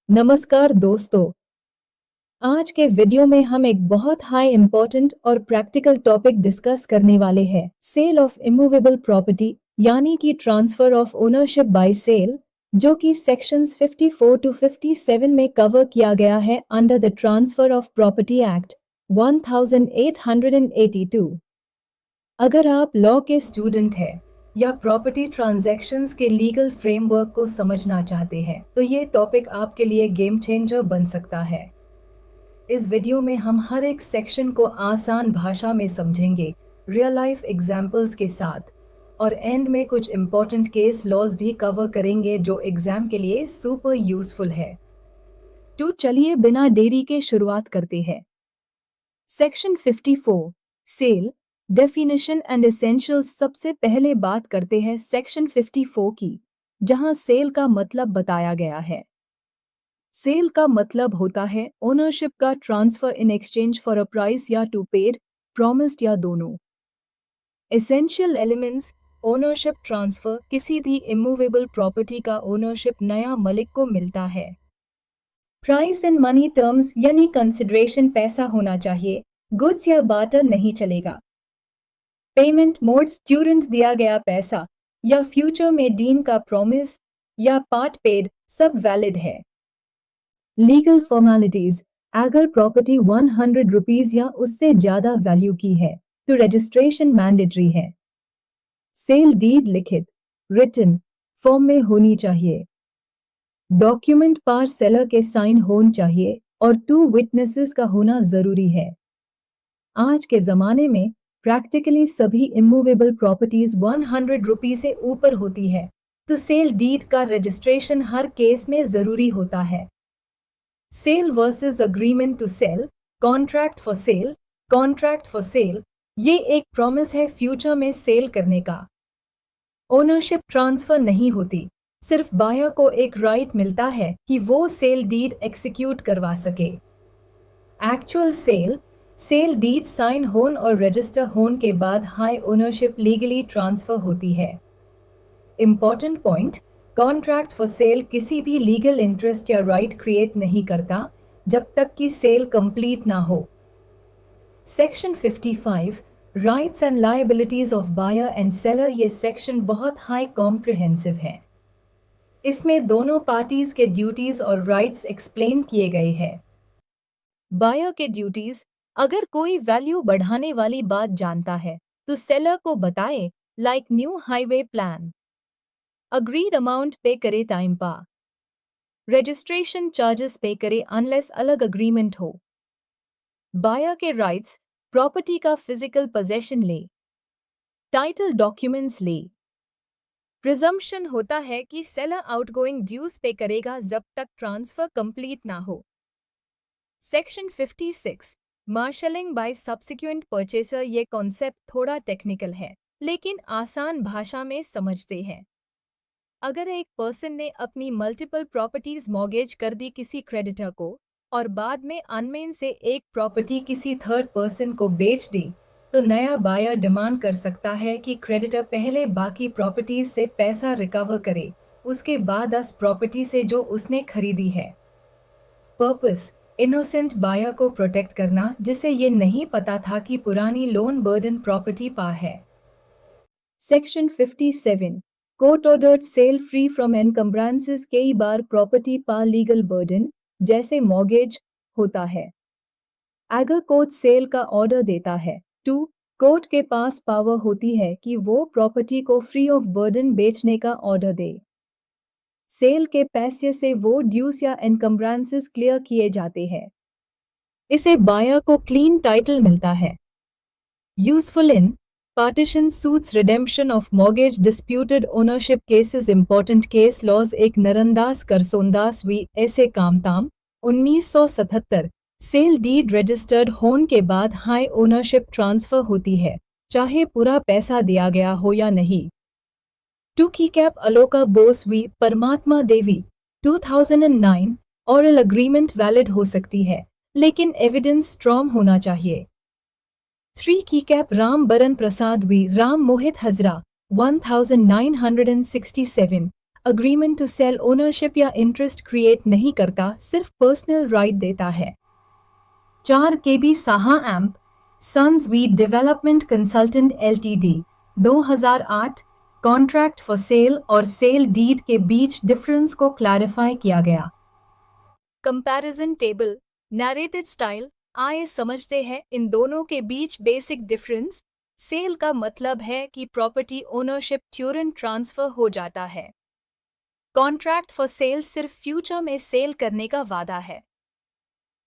नमस्कार दोस्तों, आज के वीडियो में हम एक बहुत हाई इम्पोर्टेंट और प्रैक्टिकल टॉपिक डिस्कस करने वाले हैं, सेल ऑफ इमूवेबल प्रॉपर्टी यानी कि transfer of ownership by sale, जो कि सेक्शंस 54 टू 57 में कवर किया गया है under the transfer of property act 1882। अगर आप लॉ के स्टूडेंट हैं या प्रॉपर्टी ट्रांजैक्शंस के लीगल फ्रेमवर्क को समझना चाहते हैं तो ये टॉपिक आपके लिए गेम चेंजर बन सकता है। इस वीडियो में हम हर एक सेक्शन को आसान भाषा में समझेंगे, रियल लाइफ एग्जांपल्स के साथ, और एंड में कुछ इम्पोर्टेंट केस लॉज भी कवर करेंगे जो एग्जाम के लिए सुपर यूजफुल है। तो चलिए बिना देरी के शुरुआत करते हैं। Section 54 sale definition and essentials. सबसे पहले बात करते हैं सेक्शन 54 की, जहां सेल का मतलब बताया गया है। सेल का मतलब होता है ओनरशिप का transfer in exchange for a price या टू पेड, प्रॉमिस्ड या दोनों। Essential elements. ओनरशिप ट्रांसफर, किसी भी इमूवेबल प्रॉपर्टी का ओनरशिप नया मालिक को मिलता है। प्राइस इन मनी टर्म्स यानी कंसिडरेशन पैसा होना चाहिए, गुड्स या बार्टर नहीं चलेगा। पेमेंट मोड्स, तुरंत दिया गया पैसा या फ्यूचर में डीन का प्रॉमिस या पार्ट पेड, सब वैलिड है। Legal formalities. अगर प्रॉपर्टी 100 रुपीज या उससे ज्यादा वैल्यू की है तो रजिस्ट्रेशन मैंडेटरी है। सेल डीड लिखित रिटन फॉर्म में होनी चाहिए। डॉक्यूमेंट पर सेलर के साइन होना चाहिए और 2 विटनेसेस का होना जरूरी है। आज के जमाने में प्रैक्टिकली सभी इमूवेबल प्रॉपर्टीज 100 रुपीज से ऊपर होती है, तो सेल डीड का रजिस्ट्रेशन हर केस में जरूरी होता है। Sale versus agreement to sale, contract for sale. Contract for sale ये एक प्रॉमिस है फ्यूचर में सेल करने का। ओनरशिप ट्रांसफर नहीं होती, सिर्फ बायर को एक राइट मिलता है कि वो सेल डीड एक्सिक्यूट करवा सके। Actual sale, sale deed sign होन और रजिस्टर होन के बाद हाई ओनरशिप लीगली ट्रांसफर होती है। Important point, contract for sale किसी भी लीगल इंटरेस्ट या राइट क्रिएट नहीं करता जब तक कि सेल कंप्लीट ना हो। Section 55 rights and liabilities of buyer and seller. ये सेक्शन बहुत हाई कॉम्प्रिहेंसिव है। इसमें दोनों पार्टीज के ड्यूटीज और राइट्स एक्सप्लेन किए गए हैं। बायर के ड्यूटीज, अगर कोई वैल्यू बढ़ाने वाली बात जानता है तो सेलर को बताए, like new highway plan. Agreed amount पे करे टाइम पा। रजिस्ट्रेशन चार्जेस पे करे अनलेस अलग अग्रीमेंट हो। बायर के राइट्स, प्रॉपर्टी का फिजिकल पोजेशन ले, टाइटल डॉक्यूमेंट्स ले। प्रिजम्पशन होता है कि सेलर आउटगोइंग ड्यूज पे करेगा जब तक ट्रांसफर कंप्लीट ना हो। Section 56 marshalling by subsequent purchaser. ये कॉन्सेप्ट थोड़ा टेक्निकल है लेकिन आसान भाषा में समझते हैं। अगर एक पर्सन ने अपनी मल्टीपल प्रॉपर्टीज मॉर्गेज कर दी किसी क्रेडिटर को और बाद में अनमेन से एक प्रॉपर्टी किसी थर्ड पर्सन को बेच दी, तो नया बायर डिमांड कर सकता है कि क्रेडिटर पहले बाकी प्रॉपर्टीज से पैसा रिकवर करे, उसके बाद उस प्रॉपर्टी से जो उसने खरीदी है। पर्पस, इनोसेंट बायर को प्रोटेक्ट करना जिसे ये नहीं पता था कि पुरानी लोन बर्डन प्रॉपर्टी पा है। Section 57 court ordered sale free from encumbrances. कई बार प्रॉपर्टी पा लीगल बर्डन जैसे मॉर्गेज होता है। अगर कोर्ट सेल का ऑर्डर देता है तो कोर्ट के पास पावर होती है कि वो प्रॉपर्टी को फ्री ऑफ बर्डन बेचने का ऑर्डर दे। सेल के पैसे से वो ड्यूस या एनकम्ब्रांसेस क्लियर किए जाते हैं। इसे बायर को क्लीन टाइटल मिलता है। Useful in partition suits, redemption of mortgage, disputed ownership cases. Important case laws एक नरंदास करसोंदास वी ऐसे कामताम 1977। सेल डीड रजिस्टर्ड होने के बाद हाई ओनरशिप ट्रांसफर होती है, चाहे पूरा पैसा दिया गया हो या नहीं। टू की कैप अलोका बोस वी परमात्मा देवी 2009। ऑरल अग्रीमेंट वैलिड हो सकती है लेकिन एविडेंस स्ट्रॉन्ग होना चाहिए। 3 की कैप Ram Baran Prasad v Ram Mohit Hazra 1967। Agreement to sale ownership या इंटरेस्ट क्रिएट नहीं करता, सिर्फ पर्सनल राइट देता है। 4 KB साहा एम्प सन्स वीड development consultant LTD 2008 contract for sale और सेल डीड के बीच डिफरेंस को क्लैरिफाई किया गया। Comparison table narrated style. आइए समझते हैं इन दोनों के बीच बेसिक डिफरेंस। सेल का मतलब है कि प्रॉपर्टी ओनरशिप तुरंत ट्रांसफर हो जाता है। कॉन्ट्रैक्ट फॉर सेल सिर्फ फ्यूचर में सेल करने का वादा है।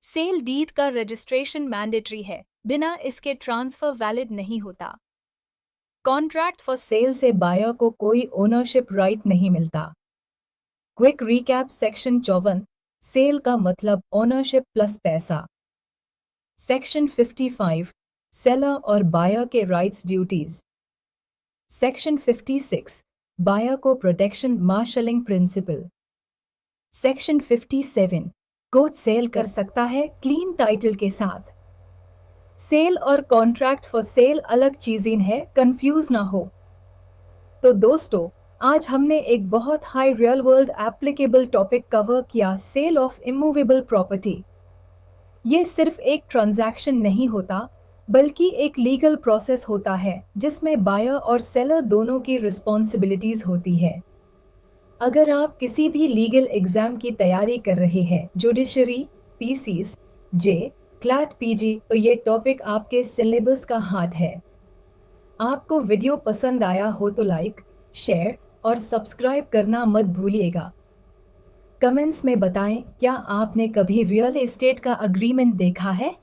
सेल डीड का रजिस्ट्रेशन मैंडेटरी है, बिना इसके ट्रांसफर वैलिड नहीं होता। कॉन्ट्रैक्ट फॉर सेल से बायर को कोई ओनरशिप राइट नहीं मिलता। क्विक रिकैप सेक्शन 54 सेल का मतलब ओनरशिप प्लस पैसा। सेक्शन 55 सेलर और बायर के राइट्स ड्यूटीज। सेक्शन 56 बायर को protection marshalling principle. Section 57 court sale कर सकता है क्लीन टाइटल के साथ। सेल और कॉन्ट्रैक्ट फॉर सेल अलग चीजें हैं, कंफ्यूज ना हो। तो दोस्तों, आज हमने एक बहुत high real world applicable topic cover किया, सेल ऑफ इमूवेबल प्रॉपर्टी। ये सिर्फ एक ट्रांजैक्शन नहीं होता, बल्कि एक लीगल प्रोसेस होता है जिसमें बायर और सेलर दोनों की रिस्पॉन्सिबिलिटीज होती है। अगर आप किसी भी लीगल एग्जाम की तैयारी कर रहे हैं, जुडिशरी, PCs, जे, क्लैट PG, तो ये टॉपिक आपके सिलेबस का हाथ है। आपको वीडियो पसंद आया हो तो लाइक, शेयर और सब्सक्राइब करना मत भूलिएगा। कमेंट्स में बताएं, क्या आपने कभी रियल एस्टेट का अग्रीमेंट देखा है?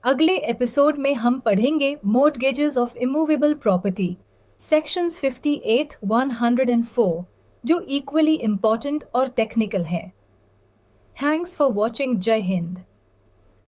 अगले एपिसोड में हम पढ़ेंगे मॉर्टगेजेस ऑफ इमूवेबल प्रॉपर्टी, सेक्शंस 58-104, जो इक्वली इम्पोर्टेंट और टेक्निकल है। Thanks for watching. जय हिंद।